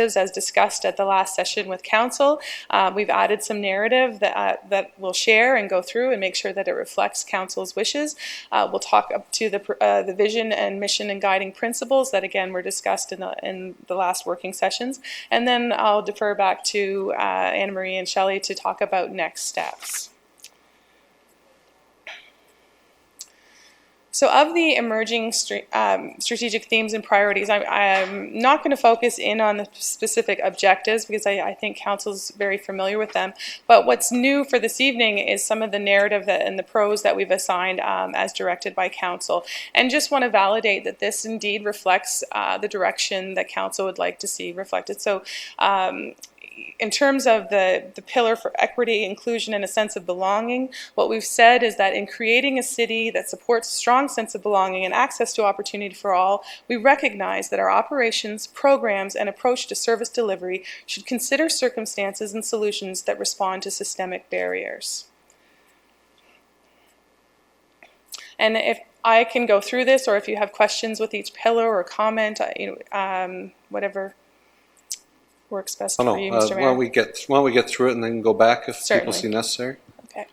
objectives as discussed at the last session with Council. We've added some narrative that we'll share and go through and make sure that it reflects Council's wishes. We'll talk up to the vision and mission and guiding principles that again were discussed in the last working sessions. And then I'll defer back to Anna Marie and Shelley to talk about next steps. So of the emerging strategic themes and priorities, I'm not going to focus in on the specific objectives because I think Council's very familiar with them. But what's new for this evening is some of the narrative and the prose that we've assigned as directed by Council. And just want to validate that this indeed reflects the direction that Council would like to see reflected. So in terms of the pillar for equity, inclusion, and a sense of belonging, what we've said is that in creating a city that supports a strong sense of belonging and access to opportunity for all, we recognize that our operations, programs, and approach to service delivery should consider circumstances and solutions that respond to systemic barriers. And if I can go through this, or if you have questions with each pillar or comment, whatever works best for you, Mr. Mayor. Why don't we get through it and then go back if Certainly. people see necessary? Okay.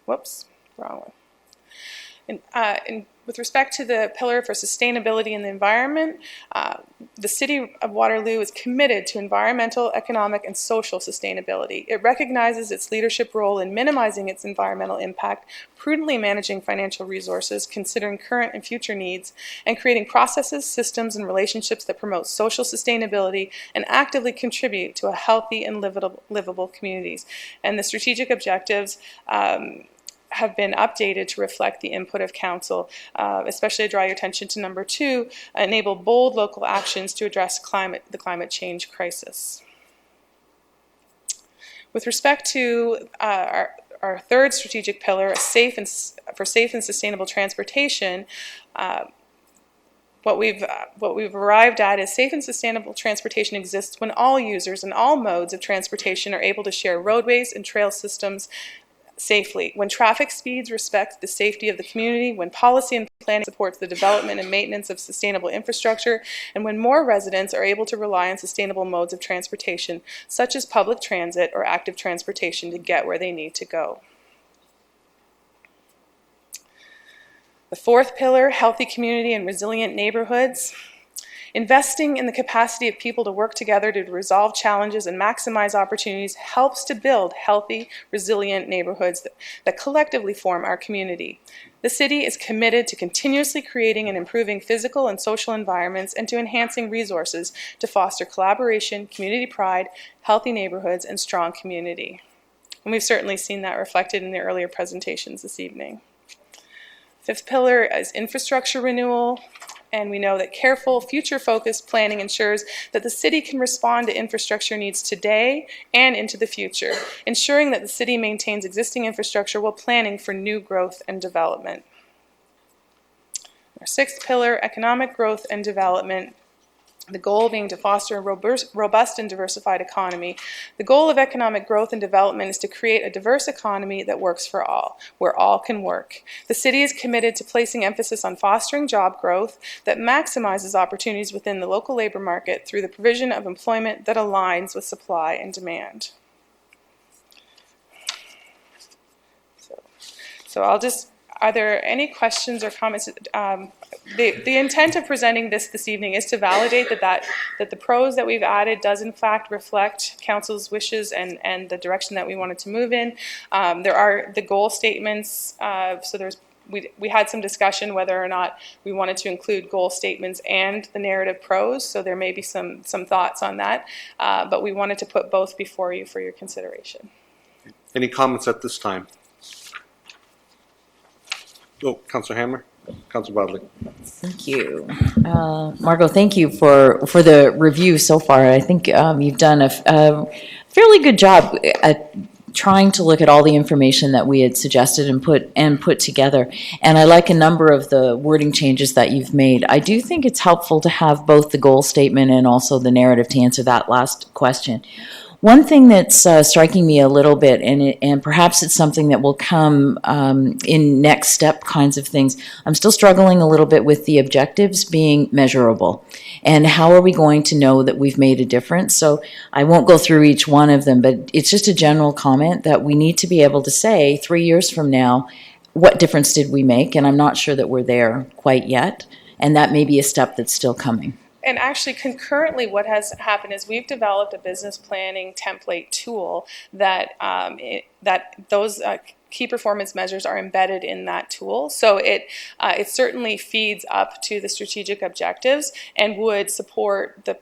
Whoops, wrong one. And with respect to the pillar for sustainability and the environment, the City of Waterloo is committed to environmental, economic, and social sustainability. It recognizes its leadership role in minimizing its environmental impact, prudently managing financial resources, considering current and future needs, and creating processes, systems, and relationships that promote social sustainability and actively contribute to a healthy and livable communities. And the strategic objectives have been updated to reflect the input of Council, especially draw your attention to number 2, enable bold local actions to address the climate change crisis. With respect to our third strategic pillar, safe and sustainable transportation, what we've arrived at is safe and sustainable transportation exists when all users and all modes of transportation are able to share roadways and trail systems safely, when traffic speeds respect the safety of the community, when policy and planning supports the development and maintenance of sustainable infrastructure, and when more residents are able to rely on sustainable modes of transportation, such as public transit or active transportation, to get where they need to go. The fourth pillar, healthy community and resilient neighborhoods. Investing in the capacity of people to work together to resolve challenges and maximize opportunities helps to build healthy, resilient neighborhoods that collectively form our community. The city is committed to continuously creating and improving physical and social environments and to enhancing resources to foster collaboration, community pride, healthy neighborhoods, and strong community. And we've certainly seen that reflected in the earlier presentations this evening. Fifth pillar is infrastructure renewal. And we know that careful, future-focused planning ensures that the city can respond to infrastructure needs today and into the future, ensuring that the city maintains existing infrastructure while planning for new growth and development. Our sixth pillar, economic growth and development. The goal being to foster a robust and diversified economy. The goal of economic growth and development is to create a diverse economy that works for all, where all can work. The city is committed to placing emphasis on fostering job growth that maximizes opportunities within the local labor market through the provision of employment that aligns with supply and demand. So I'll just, are there any questions or comments? The intent of presenting this evening is to validate that the prose that we've added does in fact reflect Council's wishes and the direction that we wanted to move in. There are the goal statements, so we had some discussion whether or not we wanted to include goal statements and the narrative prose, so there may be some thoughts on that, but we wanted to put both before you for your consideration. Any comments at this time? Oh, Councillor Hammer, Councillor Bodley. Thank you. Margot, thank you for the review so far. I think you've done a fairly good job at trying to look at all the information that we had suggested and put together. And I like a number of the wording changes that you've made. I do think it's helpful to have both the goal statement and also the narrative to answer that last question. One thing that's striking me a little bit, and perhaps it's something that will come in next step kinds of things, I'm still struggling a little bit with the objectives being measurable. And how are we going to know that we've made a difference? So I won't go through each one of them, but it's just a general comment that we need to be able to say 3 years from now, what difference did we make? And I'm not sure that we're there quite yet. And that may be a step that's still coming. And actually, concurrently, what has happened is we've developed a business planning template tool that those key performance measures are embedded in that tool. So it certainly feeds up to the strategic objectives and would support the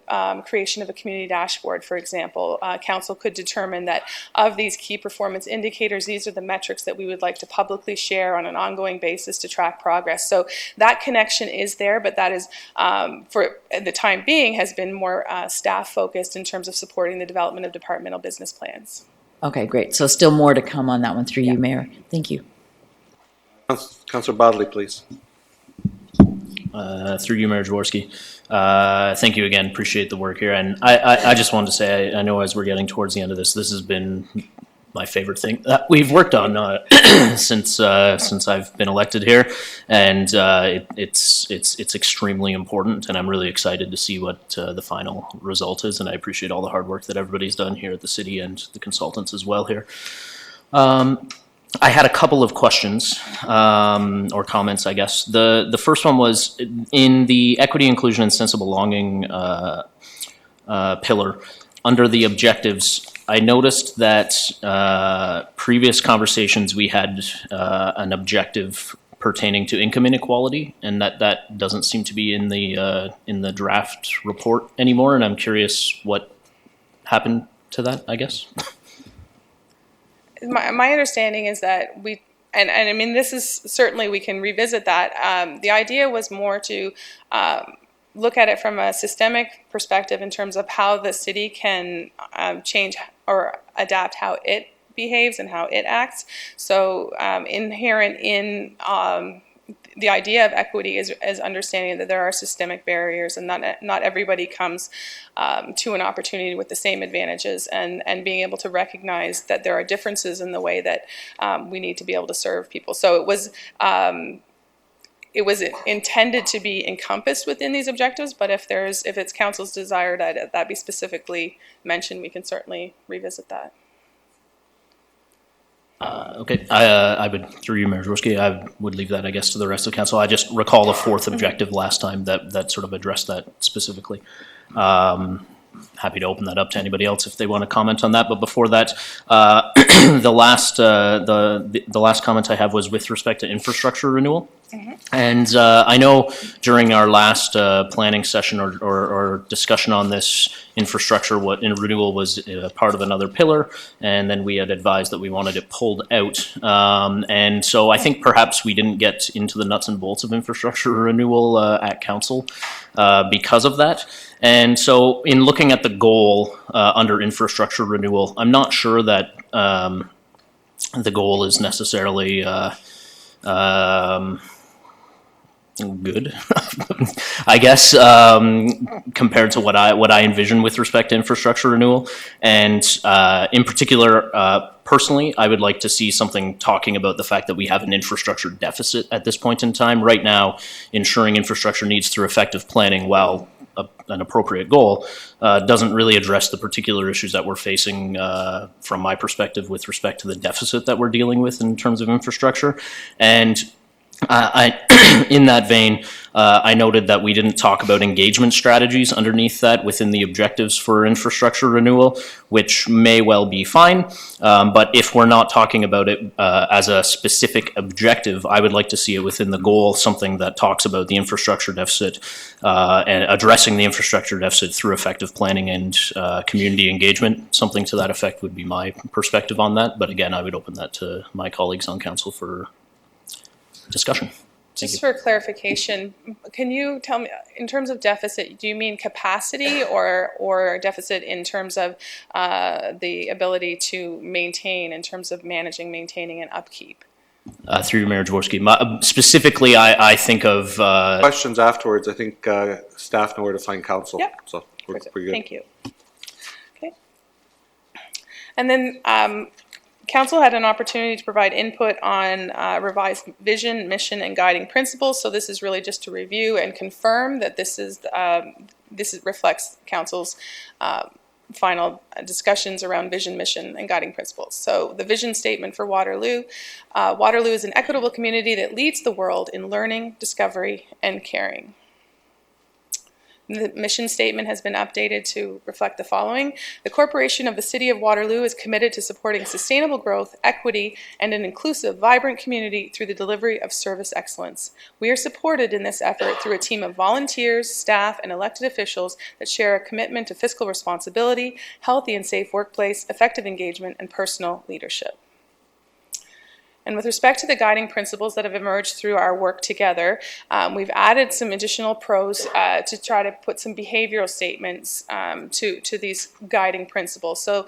creation of a community dashboard, for example. Council could determine that of these key performance indicators, these are the metrics that we would like to publicly share on an ongoing basis to track progress. So that connection is there, but that is, for the time being, has been more staff focused in terms of supporting the development of departmental business plans. Okay, great. So still more to come on that one through you, Mayor. Thank you. Councillor Bodley, please. Through you, Mayor Jaworski. Thank you again. Appreciate the work here. And I just wanted to say, I know as we're getting towards the end of this has been my favorite thing that we've worked on since I've been elected here, and it's extremely important. And I'm really excited to see what the final result is. And I appreciate all the hard work that everybody's done here at the city and the consultants as well here. I had a couple of questions or comments, I guess. The first one was in the equity, inclusion, and sense of belonging pillar under the objectives. I noticed that previous conversations we had an objective pertaining to income inequality, and that doesn't seem to be in the draft report anymore. And I'm curious what happened to that, I guess. My understanding is that and I mean, this is certainly, we can revisit that. The idea was more to look at it from a systemic perspective in terms of how the city can change or adapt how it behaves and how it acts. So inherent in the idea of equity is understanding that there are systemic barriers, and not everybody comes to an opportunity with the same advantages, and being able to recognize that there are differences in the way that we need to be able to serve people. So it was intended to be encompassed within these objectives, but if it's council's desire that be specifically mentioned, we can certainly revisit that. Okay, I would, through you, Mayor Jaworski, I would leave that, I guess, to the rest of the council. I just recall the fourth objective last time that sort of addressed that specifically. Happy to open that up to anybody else if they want to comment on that. But before that, the last comment I have was with respect to infrastructure renewal. Mm-hmm. And I know during our last planning session or discussion on this, infrastructure renewal was part of another pillar, and then we had advised that we wanted it pulled out. And so I think perhaps we didn't get into the nuts and bolts of infrastructure renewal at council because of that. And so in looking at the goal under infrastructure renewal, I'm not sure that the goal is necessarily good, I guess, compared to what I envision with respect to infrastructure renewal. And in particular, personally, I would like to see something talking about the fact that we have an infrastructure deficit at this point in time. Right now, ensuring infrastructure needs through effective planning, while an appropriate goal, doesn't really address the particular issues that we're facing from my perspective with respect to the deficit that we're dealing with in terms of infrastructure. And in that vein, I noted that we didn't talk about engagement strategies underneath that within the objectives for infrastructure renewal, which may well be fine. But if we're not talking about it as a specific objective, I would like to see it within the goal, something that talks about the infrastructure deficit and addressing the infrastructure deficit through effective planning and community engagement. Something to that effect would be my perspective on that. But again, I would open that to my colleagues on council for discussion. Just for clarification, can you tell me, in terms of deficit, do you mean capacity or deficit in terms of the ability to maintain, in terms of managing, maintaining, and upkeep? Through Mayor Jaworski. Specifically, I think of... Questions afterwards. I think staff know where to find counsel. Yep. So we're good. Thank you. Okay. And then Council had an opportunity to provide input on revised vision, mission, and guiding principles. So this is really just to review and confirm that reflects Council's final discussions around vision, mission, and guiding principles. So the vision statement for Waterloo. Waterloo is an equitable community that leads the world in learning, discovery, and caring. The mission statement has been updated to reflect the following. The Corporation of the City of Waterloo is committed to supporting sustainable growth, equity, and an inclusive, vibrant community through the delivery of service excellence. We are supported in this effort through a team of volunteers, staff, and elected officials that share a commitment to fiscal responsibility, healthy and safe workplace, effective engagement, and personal leadership. And with respect to the guiding principles that have emerged through our work together, we've added some additional pros to try to put some behavioral statements to these guiding principles. So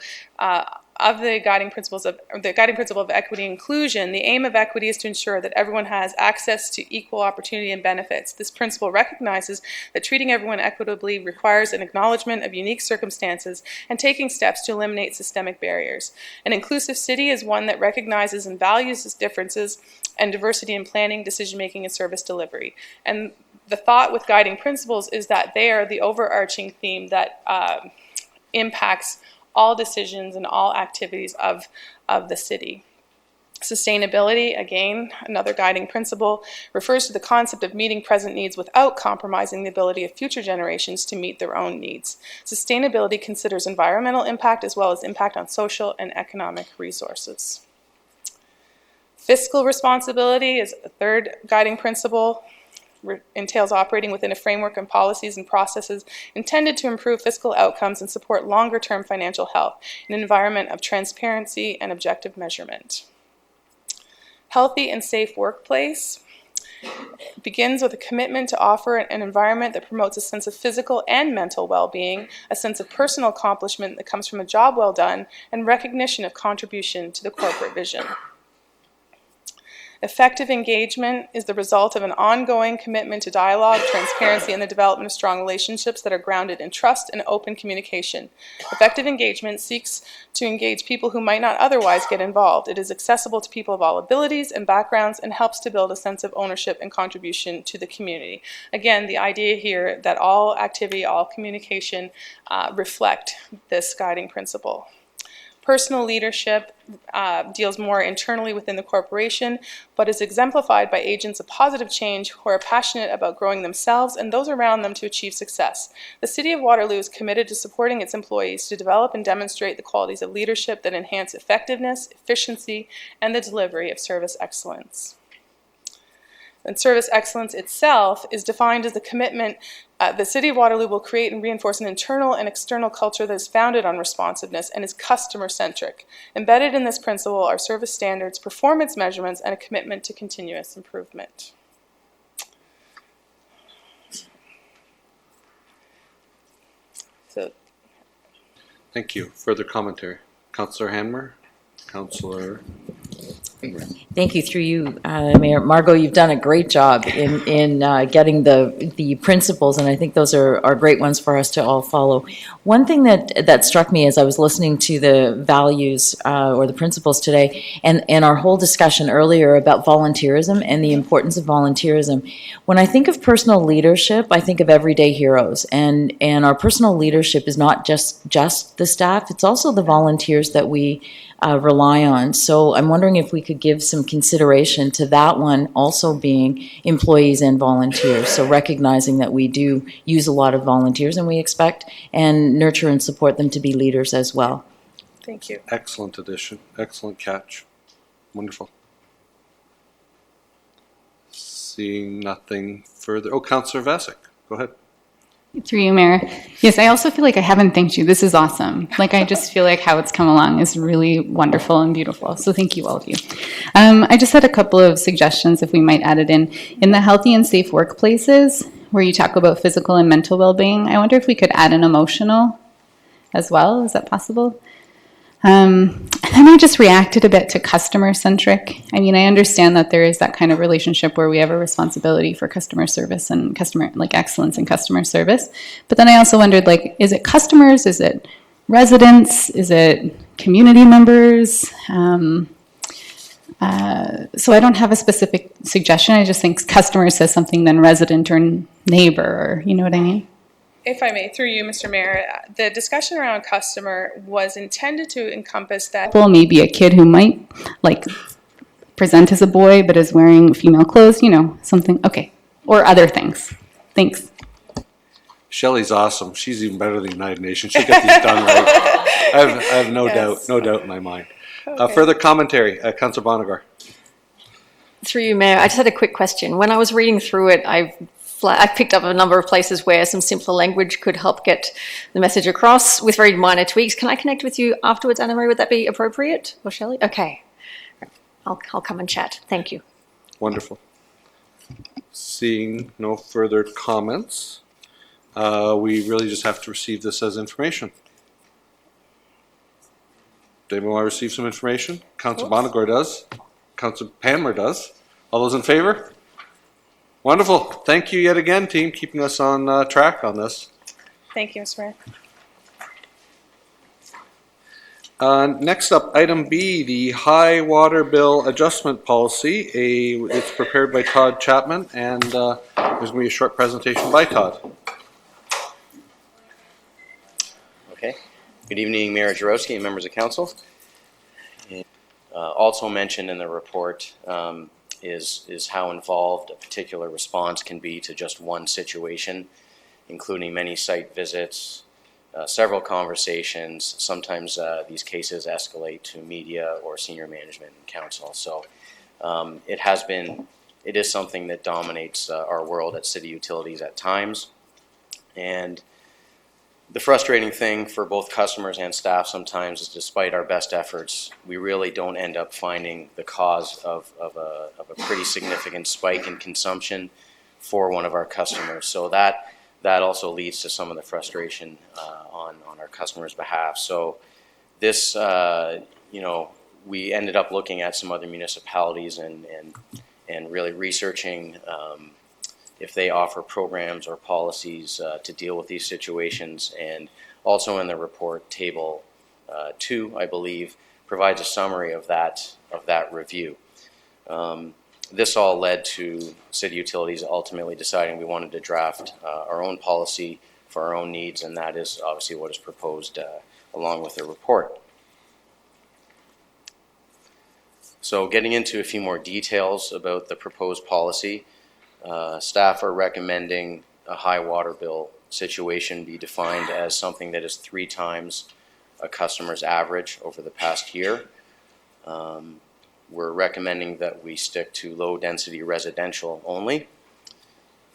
of the guiding principle of equity and inclusion, the aim of equity is to ensure that everyone has access to equal opportunity and benefits. This principle recognizes that treating everyone equitably requires an acknowledgement of unique circumstances and taking steps to eliminate systemic barriers. An inclusive city is one that recognizes and values its differences and diversity in planning, decision-making, and service delivery. And the thought with guiding principles is that they are the overarching theme that impacts all decisions and all activities of the city. Sustainability, again, another guiding principle, refers to the concept of meeting present needs without compromising the ability of future generations to meet their own needs. Sustainability considers environmental impact as well as impact on social and economic resources. Fiscal responsibility is a third guiding principle. Entails operating within a framework and policies and processes intended to improve fiscal outcomes and support longer-term financial health in an environment of transparency and objective measurement. Healthy and safe workplace begins with a commitment to offer an environment that promotes a sense of physical and mental well-being, a sense of personal accomplishment that comes from a job well done, and recognition of contribution to the corporate vision. Effective engagement is the result of an ongoing commitment to dialogue, transparency, and the development of strong relationships that are grounded in trust and open communication. Effective engagement seeks to engage people who might not otherwise get involved. It is accessible to people of all abilities and backgrounds and helps to build a sense of ownership and contribution to the community. Again, the idea here that all activity, all communication reflect this guiding principle. Personal leadership deals more internally within the corporation, but is exemplified by agents of positive change who are passionate about growing themselves and those around them to achieve success. The City of Waterloo is committed to supporting its employees to develop and demonstrate the qualities of leadership that enhance effectiveness, efficiency, and the delivery of service excellence. And service excellence itself is defined as the commitment the City of Waterloo will create and reinforce an internal and external culture that is founded on responsiveness and is customer-centric. Embedded in this principle are service standards, performance measurements, and a commitment to continuous improvement. So, Thank you. Further commentary. Councillor Hanmer? Councillor? Thank you. Through you, Mayor. Margot, you've done a great job in getting the principles, and I think those are great ones for us to all follow. One thing that struck me as I was listening to the values or the principles today, and our whole discussion earlier about volunteerism and the importance of volunteerism. When I think of personal leadership, I think of everyday heroes, and our personal leadership is not just the staff; it's also the volunteers that we rely on. So I'm wondering if we could give some consideration to that one also being employees and volunteers. So recognizing that we do use a lot of volunteers and we expect and nurture and support them to be leaders as well. thank you. Excellent addition. Excellent catch. Wonderful. Seeing nothing further. Oh, Councillor Vasic, go ahead. Through you, Mayor. Yes, I also feel like I haven't thanked you. This is awesome. Like, I just feel like how it's come along is really wonderful and beautiful. So thank you, all of you. I just had a couple of suggestions if we might add it in. In the healthy and safe workplaces, where you talk about physical and mental well-being, I wonder if we could add an emotional as well. Is that possible? And then I just reacted a bit to customer-centric. I mean, I understand that there is that kind of relationship where we have a responsibility for customer service and excellence in customer service. But then I also wondered, is it customers? Is it residents? Is it community members? So I don't have a specific suggestion. I just think customer says something, then resident or neighbor, or you know what I mean? If I may, through you, Mr. Mayor, the discussion around customer was intended to encompass that. Well, maybe a kid who might like present as a boy but is wearing female clothes, you know, something. Okay, or other things. Thanks. Shelley's awesome. She's even better than the United Nations. She'll get these done right. I have no Yes. doubt in my mind. Okay. Further commentary, Councillor Bonnegar. Through you, Mayor, I just had a quick question. When I was reading through it, I picked up a number of places where some simpler language could help get the message across with very minor tweaks. Can I connect with you afterwards, Anna Marie? Would that be appropriate? Or Shelley? Okay. I'll come and chat. Thank you. Wonderful. Seeing no further comments, we really just have to receive this as information. Does anyone want to receive some information? Councillor Bonnegar does. Councillor Panmer does. All those in favor? Wonderful. Thank you yet again, team, keeping us on track on this. Thank you, Mr. Mayor. Next up, item B, the high water bill adjustment policy. It's prepared by Todd Chapman, and there's going to be a short presentation by Todd. Okay. Good evening, Mayor Jarowski and members of council. Also mentioned in the report is how involved a particular response can be to just one situation, including many site visits, several conversations. Sometimes these cases escalate to media or senior management and council. So it is something that dominates our world at City Utilities at times. And the frustrating thing for both customers and staff sometimes is, despite our best efforts, we really don't end up finding the cause of a pretty significant spike in consumption for one of our customers. So that also leads to some of the frustration on our customers' behalf. So this, we ended up looking at some other municipalities and really researching if they offer programs or policies to deal with these situations. And also in the report, table 2, I believe, provides a summary of that review. This all led to City Utilities ultimately deciding we wanted to draft our own policy for our own needs, and that is obviously what is proposed along with the report. So getting into a few more details about the proposed policy, staff are recommending a high water bill situation be defined as something that is 3 times a customer's average over the past year. We're recommending that we stick to low density residential only.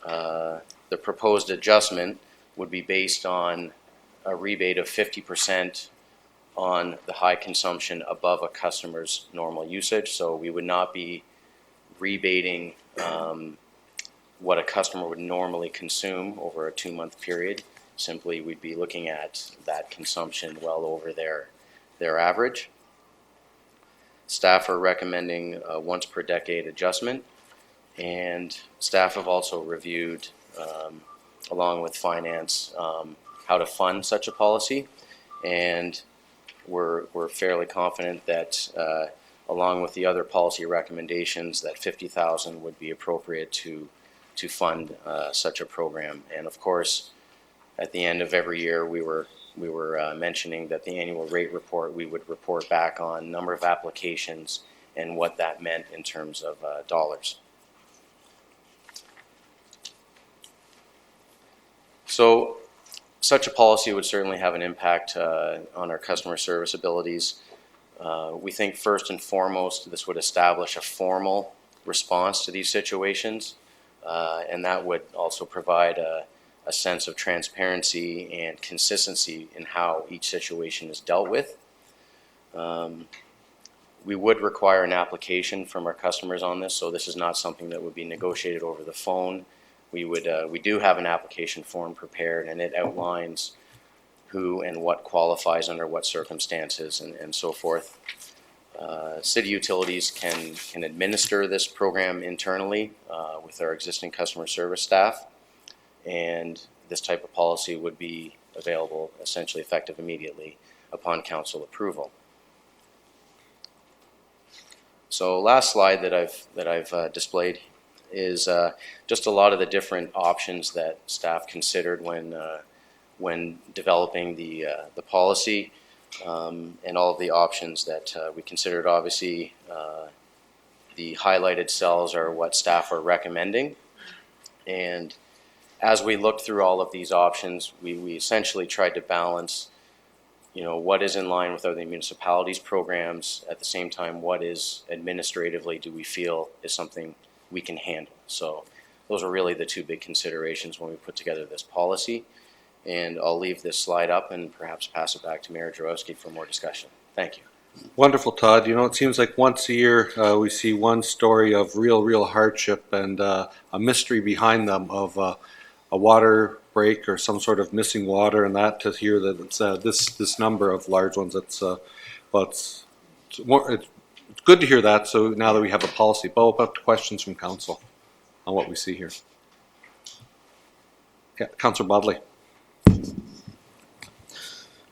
The proposed adjustment would be based on a rebate of 50% on the high consumption above a customer's normal usage. So we would not be rebating what a customer would normally consume over a 2-month period. Simply, we'd be looking at that consumption well over their average. Staff are recommending a once per decade adjustment, and staff have also reviewed, along with finance, how to fund such a policy, and we're fairly confident that along with the other policy recommendations, that $50,000 would be appropriate to fund such a program. And of course, at the end of every year, we were mentioning that the annual rate report, we would report back on number of applications and what that meant in terms of dollars. So such a policy would certainly have an impact on our customer service abilities. We think first and foremost, this would establish a formal response to these situations, and that would also provide a sense of transparency and consistency in how each situation is dealt with. We would require an application from our customers on this, so this is not something that would be negotiated over the phone. We do have an application form prepared, and it outlines who and what qualifies under what circumstances and so forth. City Utilities can administer this program internally with our existing customer service staff, and this type of policy would be available, essentially effective immediately upon council approval. So last slide that I've displayed is just a lot of the different options that staff considered when developing the policy, and all of the options that we considered. Obviously, the highlighted cells are what staff are recommending, and as we looked through all of these options, we essentially tried to balance, what is in line with other municipalities' programs, at the same time, what is administratively do we feel is something we can handle. So those are really the two big considerations when we put together this policy. And I'll leave this slide up and perhaps pass it back to Mayor Jarowski for more discussion. Thank you. Wonderful, Todd. It seems like once a year we see one story of real hardship and a mystery behind them of a water break or some sort of missing water, and that to hear that it's this number of large ones. It's good to hear that. So now that we have a policy, but open up to questions from council on what we see here. Yeah, Councillor Bodley.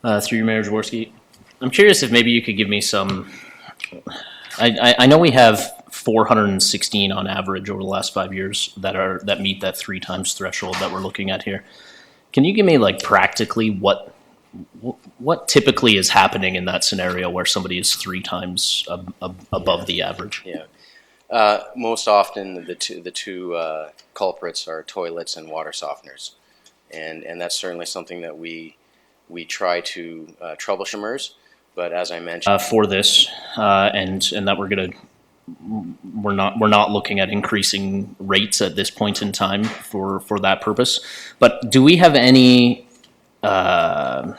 Through you, Mayor Jaworski, I'm curious if maybe you could give me some. I know we have 416 on average over the last 5 years that meet that 3 times threshold that we're looking at here. Can you give me practically what typically is happening in that scenario where somebody is 3 times above the average? Yeah. Most often the two culprits are toilets and water softeners, and that's certainly something that we try to troubleshoot. But as I mentioned, for this, and that we're not looking at increasing rates at this point in time for that purpose. But do we have any data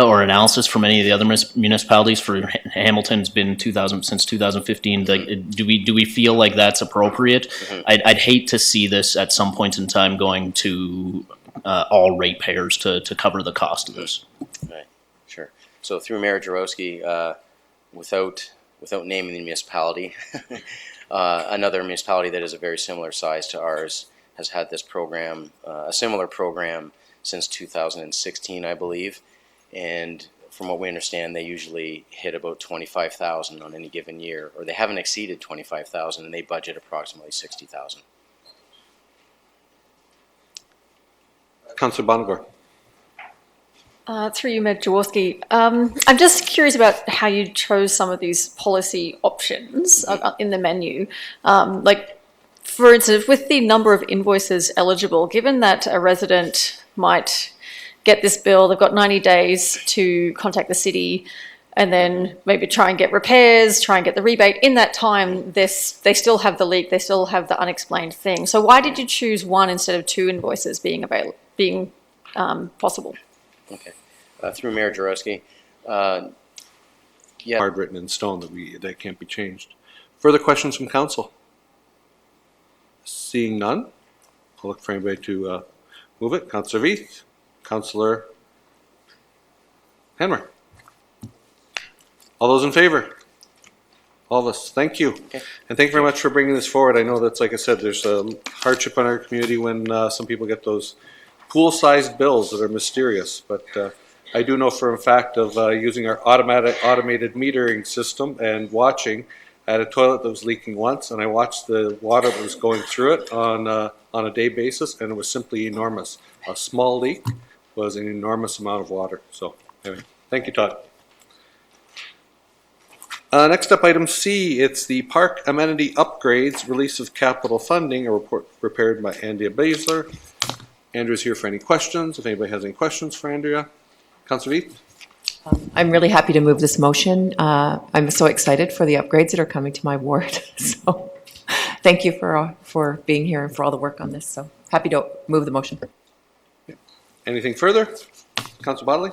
or analysis from any of the other municipalities? For Hamilton's been since 2015. Do we feel like that's appropriate? Mm-hmm. I'd hate to see this at some point in time going to all ratepayers to cover the cost of this. Right. Sure. So through Mayor Jarowski, without naming the municipality, another municipality that is a very similar size to ours has had this program, a similar program, since 2016, I believe. And from what we understand, they usually hit about 25,000 on any given year, or they haven't exceeded 25,000, and they budget approximately 60,000. Councillor Bonagor. Through you, Mayor Jaworski. I'm just curious about how you chose some of these policy options in the menu. For instance, with the number of invoices eligible, given that a resident might get this bill, they've got 90 days to contact the city and then maybe try and get repairs, try and get the rebate. In that time, they still have the leak, they still have the unexplained thing. So why did you choose 1 instead of 2 invoices being possible? Okay. Through Mayor Jarowski. Yeah. Hard written in stone that can't be changed. Further questions from council? Seeing none, I'll look for anybody to move it. Councillor Veith, Councillor Hanmer. All those in favor? All of us, thank you. Okay. And thank you very much for bringing this forward. I know that's, like I said, there's a hardship in our community when some people get those pool-sized bills that are mysterious, but I do know for a fact of using our automated metering system and watching. I had a toilet that was leaking once, and I watched the water that was going through it on a day basis, and it was simply enormous. A small leak was an enormous amount of water. So anyway, thank you, Todd. Next up, item C, it's the park amenity upgrades, release of capital funding, a report prepared by Andrea Basler. Andrea's here for any questions. If anybody has any questions for Andrea. Councillor Veith? I'm really happy to move this motion. I'm so excited for the upgrades that are coming to my ward. So thank you for being here and for all the work on this. So happy to move the motion. Anything further? Councillor Bodley?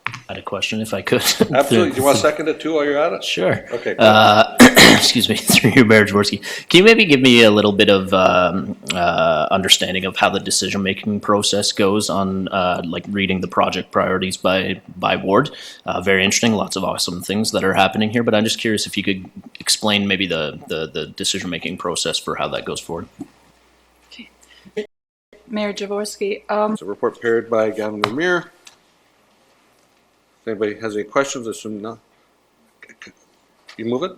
I had a question if I could. Absolutely. Do you want to second it too while you're at it? Sure. Okay. Cool. Excuse me, through your Mayor Jaworski. Can you maybe give me a little bit of understanding of how the decision-making process goes on, reading the project priorities by ward? Very interesting. Lots of awesome things that are happening here, but I'm just curious if you could explain maybe the decision-making process for how that goes forward. Mayor Jaworski. It's a report prepared by Gavin Vermeer. Anybody has any questions? Assume not. You move it?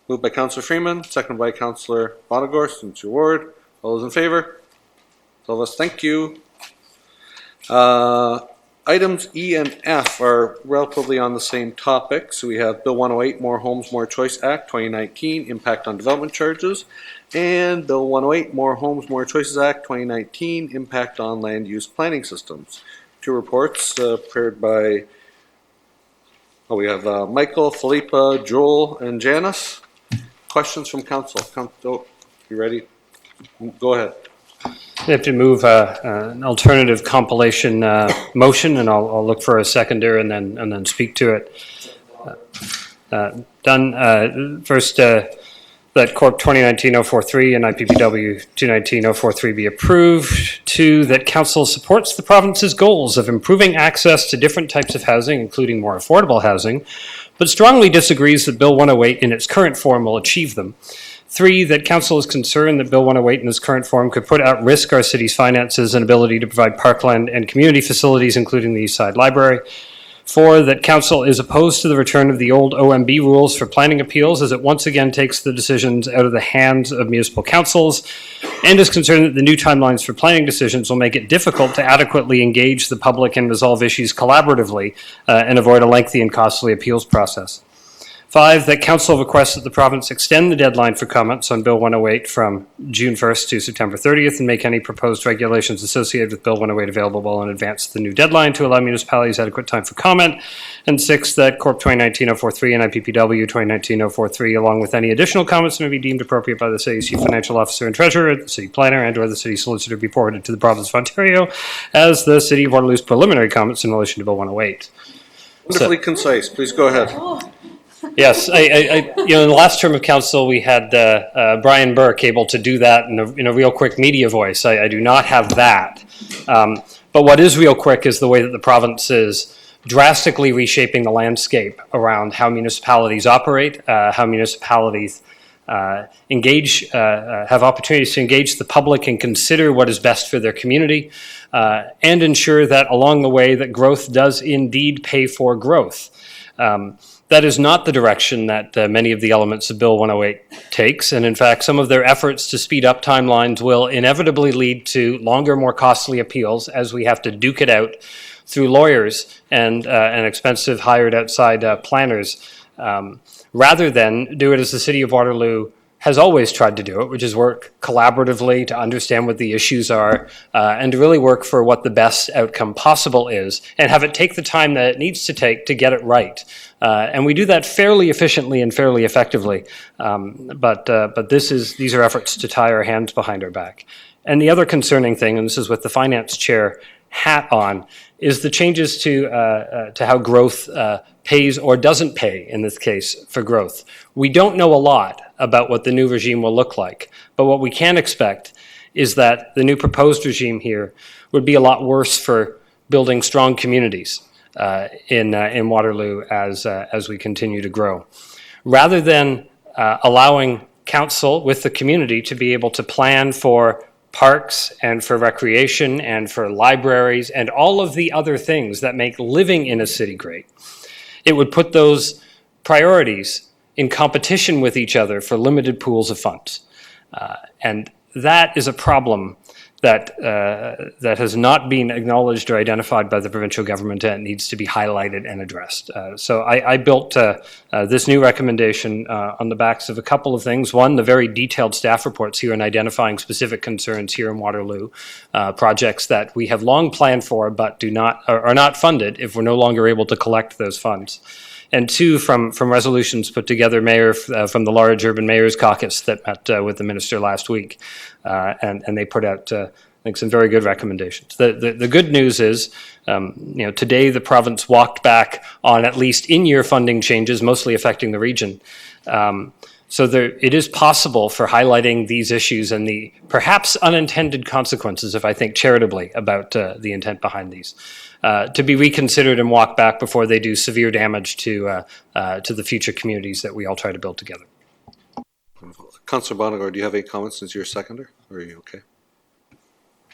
Moved by Councillor Freeman, seconded by Councillor Bonagor, since your ward. All those in favor? All of us, thank you. Items E and F are relatively on the same topic. So we have Bill 108, More Homes, More Choice Act 2019, Impact on Development Charges, and Bill 108, More Homes, More Choices Act 2019, Impact on Land Use Planning Systems. Two reports prepared by, we have Michael, Philippa, Joel, and Janice. Questions from council? You ready? Go ahead. We have to move an alternative compilation motion, and I'll look for a seconder and then speak to it. Done. First, that Corp 2019-043 and IPPW 219-043 be approved. Two, that council supports the province's goals of improving access to different types of housing, including more affordable housing, but strongly disagrees that Bill 108 in its current form will achieve them. Three, that council is concerned that Bill 108 in its current form could put at risk our city's finances and ability to provide parkland and community facilities, including the East Side Library. Four, that council is opposed to the return of the old OMB rules for planning appeals, as it once again takes the decisions out of the hands of municipal councils, and is concerned that the new timelines for planning decisions will make it difficult to adequately engage the public and resolve issues collaboratively and avoid a lengthy and costly appeals process. Five, that council requests that the province extend the deadline for comments on Bill 108 from June 1st to September 30th and make any proposed regulations associated with Bill 108 available in advance of the new deadline to allow municipalities adequate time for comment. And six, that Corp 2019-043 and IPPW 2019-043, along with any additional comments may be deemed appropriate by the city's chief financial officer and treasurer, the city planner, and or the city solicitor be forwarded to the province of Ontario as the city of Waterloo's preliminary comments in relation to Bill 108. Wonderfully concise. Please go ahead. Yes, in the last term of council, we had Brian Burke able to do that in a real quick media voice. I do not have that. But what is real quick is the way that the province is drastically reshaping the landscape around how municipalities operate, how municipalities have opportunities to engage the public and consider what is best for their community, and ensure that along the way that growth does indeed pay for growth. That is not the direction that many of the elements of Bill 108 takes, and in fact, some of their efforts to speed up timelines will inevitably lead to longer, more costly appeals as we have to duke it out through lawyers and expensive hired outside planners, rather than do it as the City of Waterloo has always tried to do it, which is work collaboratively to understand what the issues are and to really work for what the best outcome possible is and have it take the time that it needs to take to get it right. And we do that fairly efficiently and fairly effectively, but these are efforts to tie our hands behind our back. And the other concerning thing, and this is with the finance chair hat on, is the changes to how growth pays or doesn't pay, in this case, for growth. We don't know a lot about what the new regime will look like, but what we can expect is that the new proposed regime here would be a lot worse for building strong communities in Waterloo as we continue to grow. Rather than allowing council with the community to be able to plan for parks and for recreation and for libraries and all of the other things that make living in a city great, it would put those priorities in competition with each other for limited pools of funds. And that is a problem that has not been acknowledged or identified by the provincial government and needs to be highlighted and addressed. So I built this new recommendation on the backs of a couple of things. One, the very detailed staff reports here in identifying specific concerns here in Waterloo, projects that we have long planned for but are not funded if we're no longer able to collect those funds. And two, from resolutions put together, Mayor, from the large Urban Mayors Caucus that met with the minister last week, and they put out, I think, some very good recommendations. The good news is, today the province walked back on at least in-year funding changes, mostly affecting the region. So it is possible for highlighting these issues and the perhaps unintended consequences, if I think charitably about the intent behind these, to be reconsidered and walked back before they do severe damage to the future communities that we all try to build together. Councillor Bonagor, do you have any comments since you're a seconder? Or are you okay?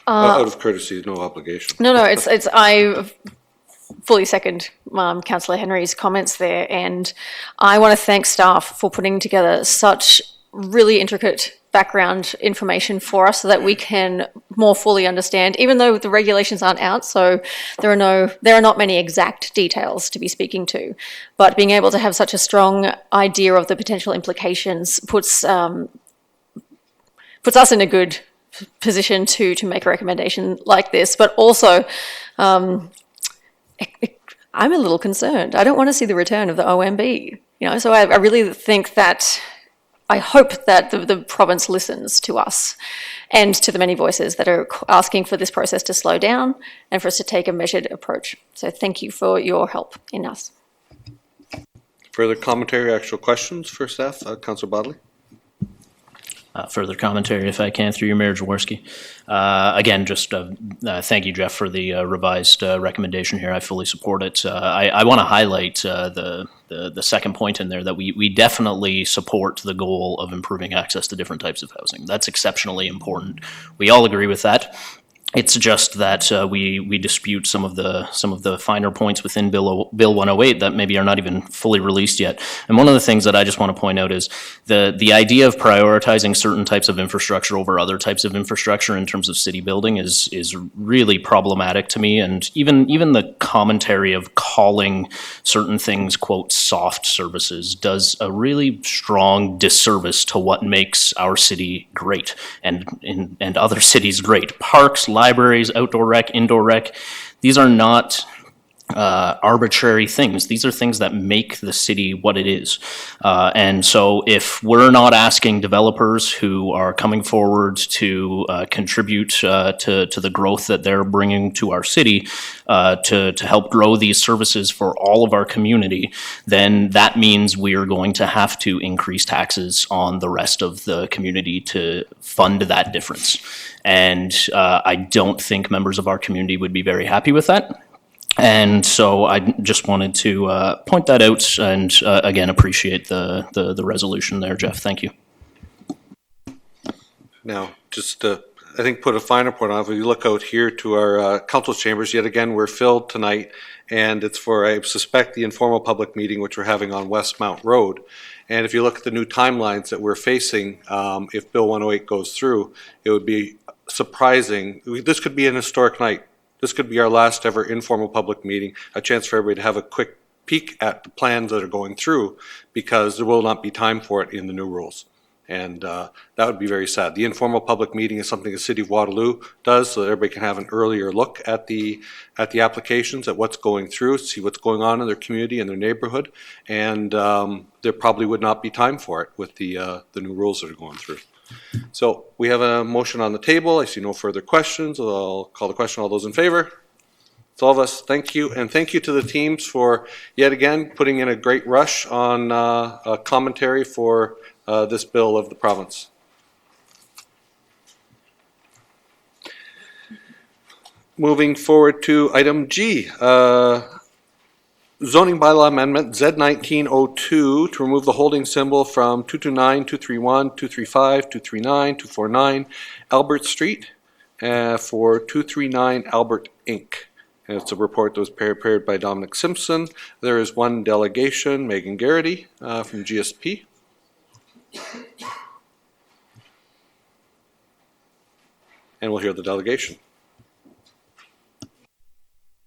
Out of courtesy, no obligation. No, it's fully second Councillor Henry's comments there, and I want to thank staff for putting together such really intricate background information for us so that we can more fully understand, even though the regulations aren't out, so there are not many exact details to be speaking to, but being able to have such a strong idea of the potential implications puts us in a good position to make a recommendation like this. But also, I'm a little concerned. I don't want to see the return of the OMB, so I really think that I hope that the province listens to us and to the many voices that are asking for this process to slow down and for us to take a measured approach. So thank you for your help in us. Further commentary, actual questions for staff? Councillor Bodley? Further commentary, if I can, through your Mayor Jaworski. Again, just thank you, Jeff, for the revised recommendation here. I fully support it. I want to highlight the second point in there, that we definitely support the goal of improving access to different types of housing. That's exceptionally important. We all agree with that. It's just that we dispute some of the finer points within Bill 108 that maybe are not even fully released yet. And one of the things that I just want to point out is the idea of prioritizing certain types of infrastructure over other types of infrastructure in terms of city building is really problematic to me. And even the commentary of calling certain things, quote, soft services does a really strong disservice to what makes our city great and other cities great. Parks, libraries, outdoor rec, indoor rec, these are not arbitrary things. These are things that make the city what it is. And so if we're not asking developers who are coming forward to contribute to the growth that they're bringing to our city to help grow these services for all of our community, then that means we are going to have to increase taxes on the rest of the community to fund that difference. And I don't think members of our community would be very happy with that. And so I just wanted to point that out and, again, appreciate the resolution there, Jeff. Thank you. Now, just to, I think, put a finer point on it, if you look out here to our council chambers, yet again, we're filled tonight, and it's for, I suspect, the informal public meeting which we're having on Westmount Road. And if you look at the new timelines that we're facing, if Bill 108 goes through, it would be surprising. This could be an historic night. This could be our last ever informal public meeting, a chance for everybody to have a quick peek at the plans that are going through, because there will not be time for it in the new rules. And that would be very sad. The informal public meeting is something the City of Waterloo does, so that everybody can have an earlier look at the applications, at what's going through, see what's going on in their community and their neighborhood. And there probably would not be time for it with the new rules that are going through. So we have a motion on the table. I see no further questions. I'll call the question. All those in favor? It's all of us. Thank you. And thank you to the teams for, yet again, putting in a great rush on a commentary for this bill of the province. Moving forward to item G. Zoning bylaw amendment Z1902 to remove the holding symbol from 229, 231, 235, 239, 249 Albert Street for 239 Albert Inc. And it's a report that was prepared by Dominic Simpson. There is one delegation, Megan Garrity from GSP. And we'll hear the delegation.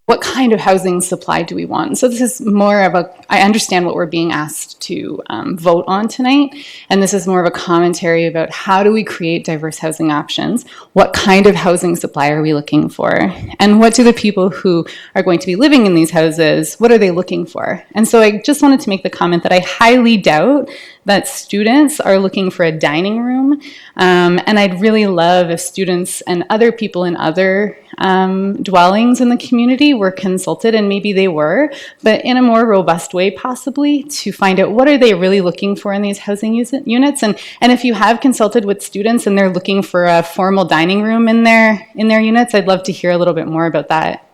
What kind of housing supply do we want? So this is more of I understand what we're being asked to vote on tonight, and this is more of a commentary about how do we create diverse housing options? What kind of housing supply are we looking for? And what do the people who are going to be living in these houses, what are they looking for? And so I just wanted to make the comment that I highly doubt that students are looking for a dining room, and I'd really love if students and other people in other dwellings in the community were consulted, and maybe they were, but in a more robust way possibly, to find out what are they really looking for in these housing units. And if you have consulted with students and they're looking for a formal dining room in their units, I'd love to hear a little bit more about that.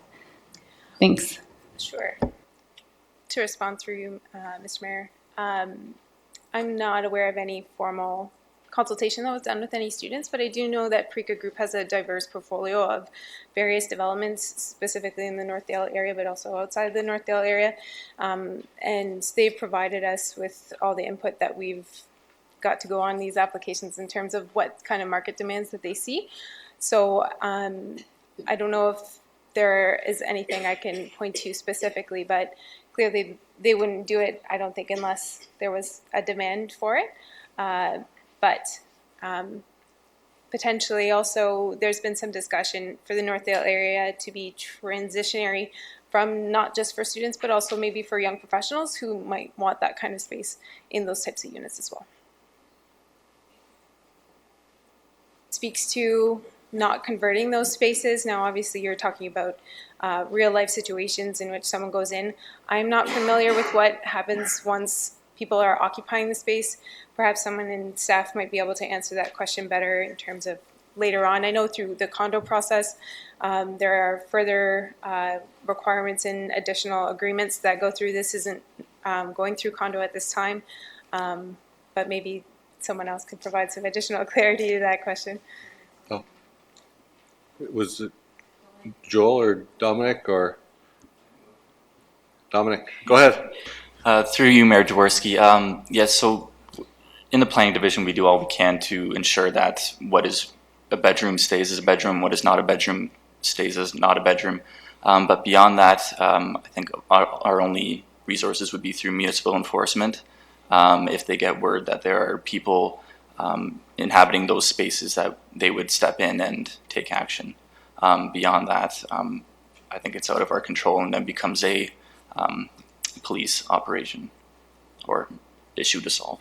Thanks. Sure. To respond through you, Mr. Mayor, I'm not aware of any formal consultation that was done with any students, but I do know that Preca Group has a diverse portfolio of various developments, specifically in the Northdale area, but also outside the Northdale area. And they've provided us with all the input that we've got to go on these applications in terms of what kind of market demands that they see. So I don't know if there is anything I can point to specifically, but clearly they wouldn't do it, I don't think, unless there was a demand for it. But potentially also there's been some discussion for the Northdale area to be transitionary from not just for students, but also maybe for young professionals who might want that kind of space in those types of units as well. Speaks to not converting those spaces. Now, obviously, you're talking about real life situations in which someone goes in. I'm not familiar with what happens once people are occupying the space. Perhaps someone in staff might be able to answer that question better in terms of later on. I know through the condo process, there are further requirements and additional agreements that go through. This isn't going through condo at this time, but maybe someone else could provide some additional clarity to that question. Oh. Was it Joel or Dominic or? Dominic, go ahead. Through you, Mayor Jaworski. Yes, so in the planning division, we do all we can to ensure that what is a bedroom stays as a bedroom, what is not a bedroom stays as not a bedroom. But beyond that, I think our only resources would be through municipal enforcement. If they get word that there are people inhabiting those spaces, that they would step in and take action. Beyond that, I think it's out of our control and then becomes a police operation or issue to solve.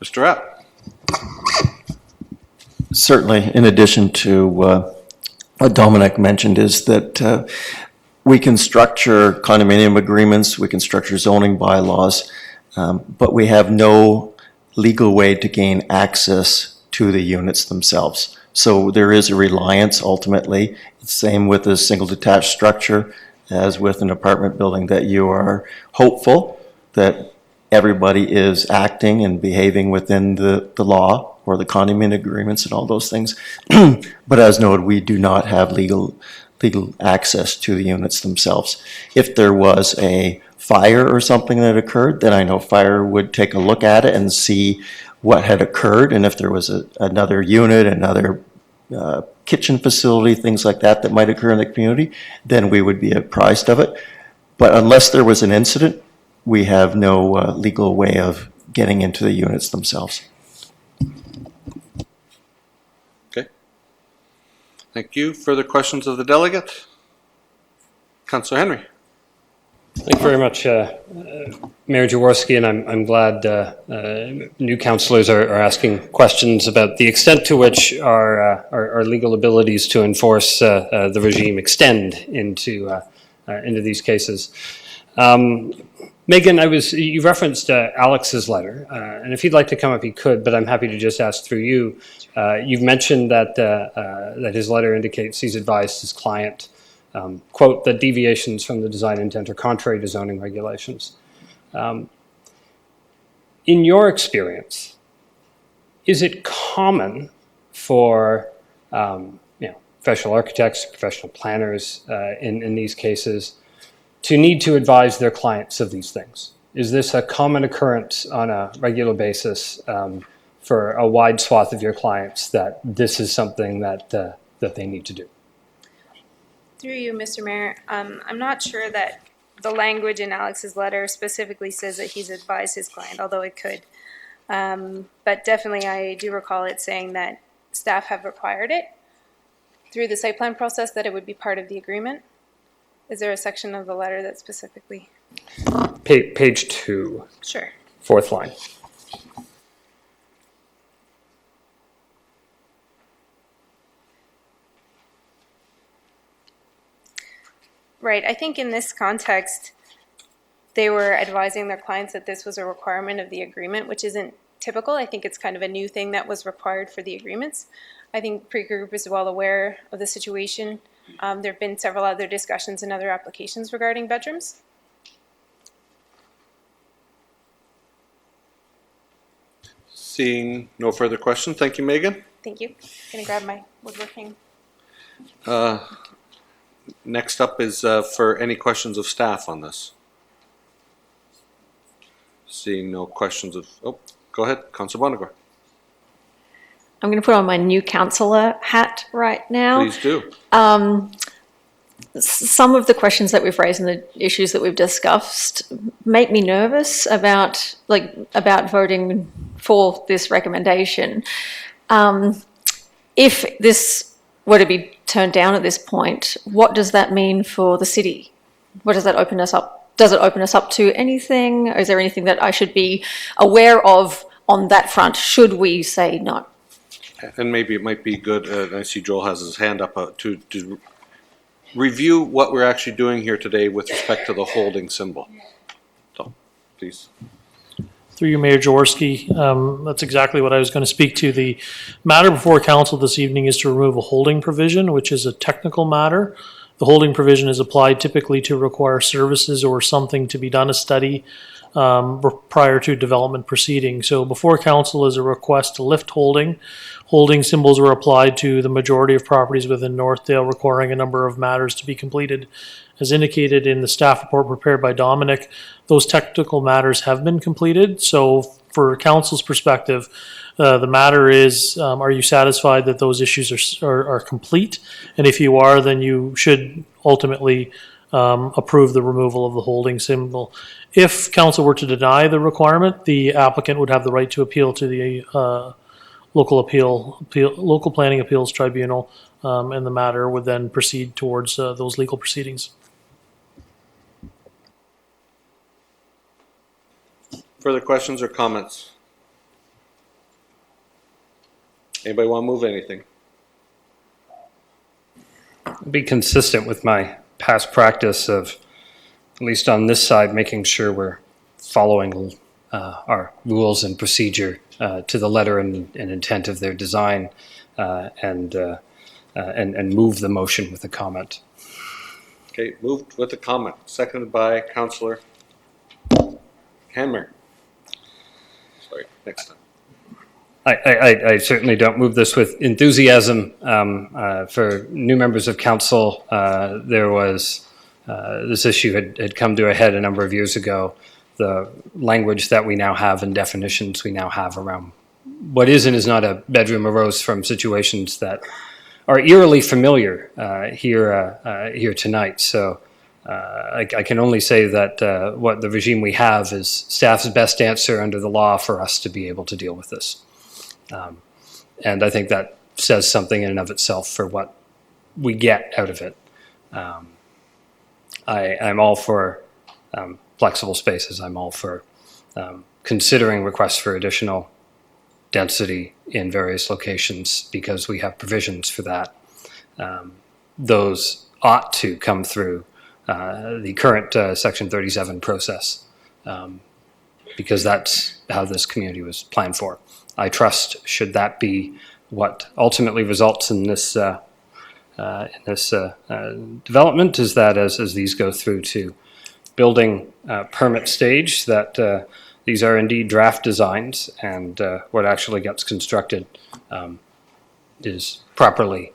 Mr. Rapp. Certainly, in addition to what Dominic mentioned, is that we can structure condominium agreements, we can structure zoning bylaws, but we have no legal way to gain access to the units themselves. So there is a reliance ultimately. It's the same with a single detached structure as with an apartment building, that you are hopeful that everybody is acting and behaving within the law or the condominium agreements and all those things. But as noted, we do not have legal access to the units themselves. If there was a fire or something that occurred, then I know fire would take a look at it and see what had occurred, and if there was another unit, another kitchen facility, things like that might occur in the community, then we would be apprised of it. But unless there was an incident, we have no legal way of getting into the units themselves. Okay. Thank you. Further questions of the delegate? Councillor Henry. Thank you very much, Mayor Jaworski, and I'm glad new councillors are asking questions about the extent to which our legal abilities to enforce the regime extend into these cases. Megan, you referenced Alex's letter, and if he'd like to come up, he could, but I'm happy to just ask through you. You've mentioned that his letter indicates he's advised his client, quote, that deviations from the design intent are contrary to zoning regulations. In your experience, is it common for professional architects, professional planners in these cases to need to advise their clients of these things? Is this a common occurrence on a regular basis for a wide swath of your clients, that this is something that they need to do? Through you, Mr. Mayor, I'm not sure that the language in Alex's letter specifically says that he's advised his client, although it could. But definitely I do recall it saying that staff have required it through the site plan process, that it would be part of the agreement. Is there a section of the letter that specifically? Page 2. Sure. 4th line. Right. I think in this context, they were advising their clients that this was a requirement of the agreement, which isn't typical. I think it's kind of a new thing that was required for the agreements. I think pre-group is well aware of the situation. There have been several other discussions and other applications regarding bedrooms. Seeing no further questions, thank you, Megan. Thank you. Gonna grab my woodworking. Next up is for any questions of staff on this. Seeing no questions of, oh, go ahead, Councillor Bonnegar. I'm going to put on my new councillor hat right now. Please do. Some of the questions that we've raised and the issues that we've discussed make me nervous about voting for this recommendation. If this were to be turned down at this point, what does that mean for the city? What does that open us up? Does it open us up to anything? Or is there anything that I should be aware of on that front, should we say no? And maybe it might be good, I see Joel has his hand up, to review what we're actually doing here today with respect to the holding symbol. So, please. Through you, Mayor Jaworski, that's exactly what I was going to speak to. The matter before council this evening is to remove a holding provision, which is a technical matter. The holding provision is applied typically to require services or something to be done, a study, prior to development proceeding. So before council is a request to lift holding. Holding symbols were applied to the majority of properties within Northdale, requiring a number of matters to be completed. As indicated in the staff report prepared by Dominic, those technical matters have been completed. So for council's perspective, the matter is, are you satisfied that those issues are complete? And if you are, then you should ultimately approve the removal of the holding symbol. If council were to deny the requirement, the applicant would have the right to appeal to the local planning appeals tribunal, and the matter would then proceed towards those legal proceedings. Further questions or comments? Anybody want to move anything? Be consistent with my past practice of, at least on this side, making sure we're following our rules and procedure to the letter and intent of their design, and move the motion with a comment. Okay, moved with a comment, seconded by Councillor Hanmer. Sorry, next time. I certainly don't move this with enthusiasm. For new members of council, there was, this issue had come to a head a number of years ago. The language that we now have and definitions we now have around what is and is not a bedroom arose from situations that are eerily familiar here tonight. So I can only say that what the regime we have is staff's best answer under the law for us to be able to deal with this. And I think that says something in and of itself for what we get out of it. I'm all for flexible spaces. I'm all for considering requests for additional density in various locations because we have provisions for that. Those ought to come through the current Section 37 process because that's how this community was planned for. I trust, should that be what ultimately results in this development, is that as these go through to building permit stage, that these are indeed draft designs, and what actually gets constructed is properly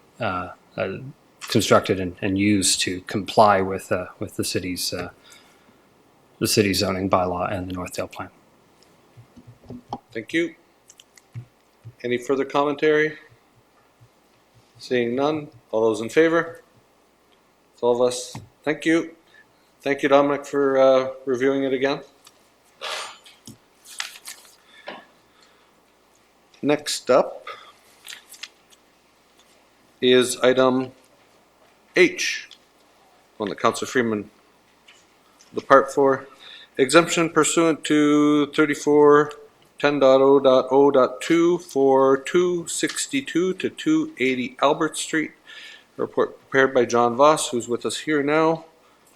constructed and used to comply with the city's zoning bylaw and the Northdale plan. Thank you. Any further commentary? Seeing none, all those in favor? It's all of us. Thank you. Thank you, Dominic, for reviewing it again. Next up is item H, one that Councillor Freeman depart for. Exemption pursuant to 3410.0.0.2 for 262 to 280 Albert Street. Report prepared by John Voss, who's with us here now.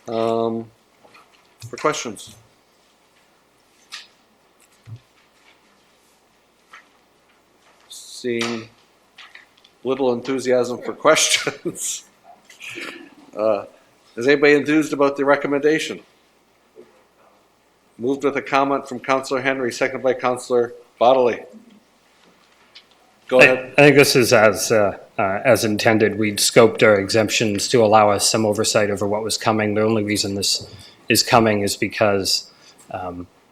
For questions. Seeing little enthusiasm for questions. Is anybody enthused about the recommendation? Moved with a comment from Councillor Henry, seconded by Councillor Bodley. Go ahead. I think this is as intended. We'd scoped our exemptions to allow us some oversight over what was coming. The only reason this is coming is because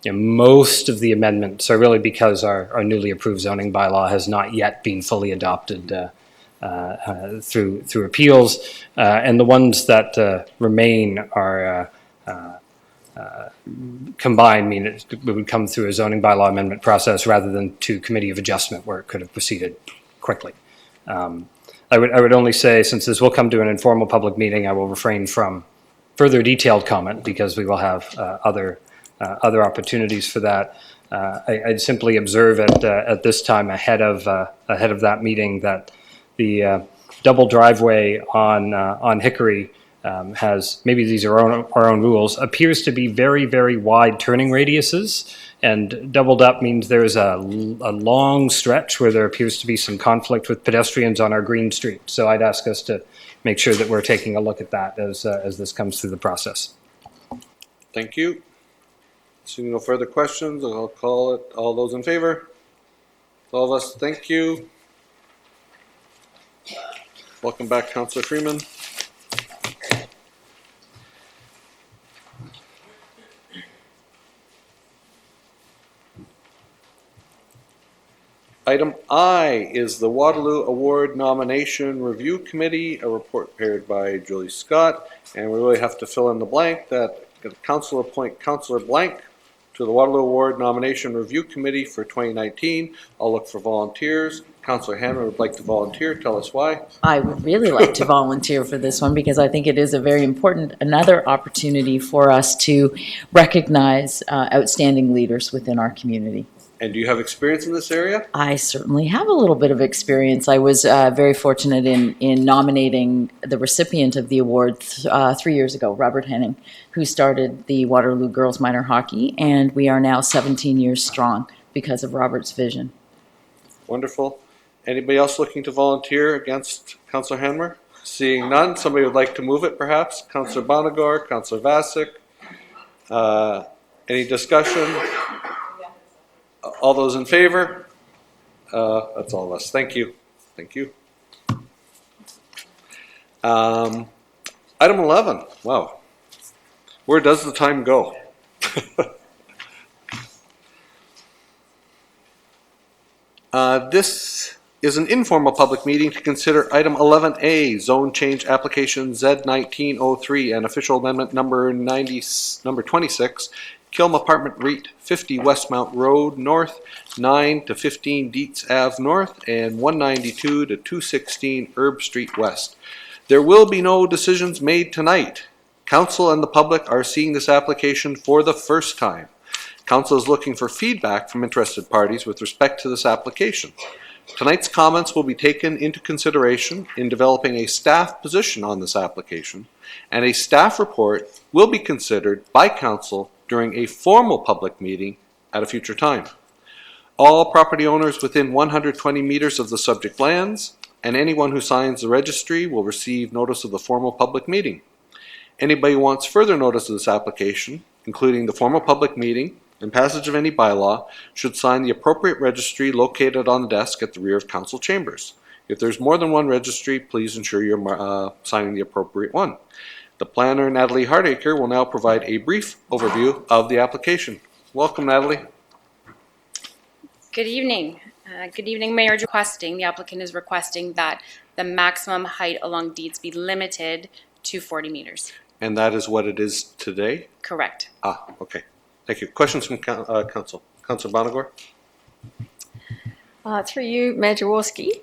most of the amendments are really because our newly approved zoning bylaw has not yet been fully adopted through appeals, and the ones that remain are combined, mean it would come through a zoning bylaw amendment process rather than to committee of adjustment where it could have proceeded quickly. I would only say, since this will come to an informal public meeting, I will refrain from further detailed comment because we will have other opportunities for that. I'd simply observe at this time ahead of that meeting that the double driveway on Hickory has, maybe these are our own rules, appears to be very, very wide turning radiuses, and doubled up means there's a long stretch where there appears to be some conflict with pedestrians on our green street. So I'd ask us to make sure that we're taking a look at that as this comes through the process. Thank you. Seeing no further questions, I'll call it. All those in favor? All of us, thank you. Welcome back, Councillor Freeman. Item I is the Waterloo Award Nomination Review Committee, a report prepared by Julie Scott, and we really have to fill in the blank that the council appoint Councillor Blank to the Waterloo Award Nomination Review Committee for 2019. I'll look for volunteers. Councillor Hanman would like to volunteer. Tell us why. I would really like to volunteer for this one because I think it is a very important, another opportunity for us to recognize outstanding leaders within our community. And do you have experience in this area? I certainly have a little bit of experience. I was very fortunate in nominating the recipient of the award 3 years ago, Robert Henning, who started the Waterloo Girls Minor Hockey, and we are now 17 years strong because of Robert's vision. Wonderful. Anybody else looking to volunteer against Councillor Hanmer? Seeing none, somebody would like to move it perhaps? Councillor Bonagor, Councillor Vasic. Any discussion? All those in favor? That's all of us. Thank you. Thank you. Item 11. Wow. Where does the time go? This is an informal public meeting to consider item 11A, zone change application Z1903 and official amendment number 26, Kilm Apartment REIT, 50 Westmount Road North, 9 to 15 Dietz Ave North, and 192 to 216 Herb Street West. There will be no decisions made tonight. Council and the public are seeing this application for the first time. Council is looking for feedback from interested parties with respect to this application. Tonight's comments will be taken into consideration in developing a staff position on this application, and a staff report will be considered by Council during a formal public meeting at a future time. All property owners within 120 meters of the subject lands and anyone who signs the registry will receive notice of the formal public meeting. Anybody who wants further notice of this application, including the formal public meeting and passage of any bylaw, should sign the appropriate registry located on the desk at the rear of Council chambers. If there's more than one registry, please ensure you're signing the appropriate one. The planner, Natalie Hardacre, will now provide a brief overview of the application. Welcome, Natalie. Good evening. Good evening, Mayor. The applicant is requesting that the maximum height along Dietz be limited to 40 meters. And that is what it is today? Correct. Okay. Thank you. Questions from Council? Councillor Bonagor? Through you, Mayor Jaworski.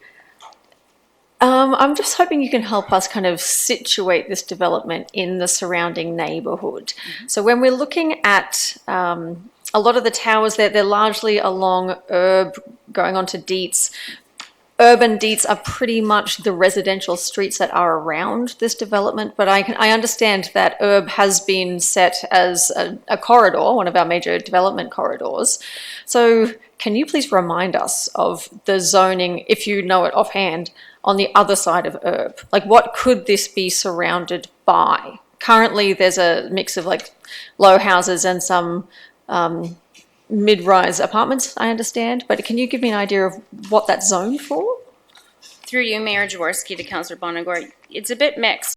I'm just hoping you can help us kind of situate this development in the surrounding neighbourhood. So when we're looking at a lot of the towers, they're largely along Herb going on to Dietz. Urban Dietz are pretty much the residential streets that are around this development, but I understand that Herb has been set as a corridor, one of our major development corridors. So can you please remind us of the zoning, if you know it offhand, on the other side of Herb? Like, what could this be surrounded by? Currently, there's a mix of like low houses and some mid-rise apartments, I understand, but can you give me an idea of what that's zoned for? Through you, Mayor Jaworski, to Councillor Bonagor, it's a bit mixed.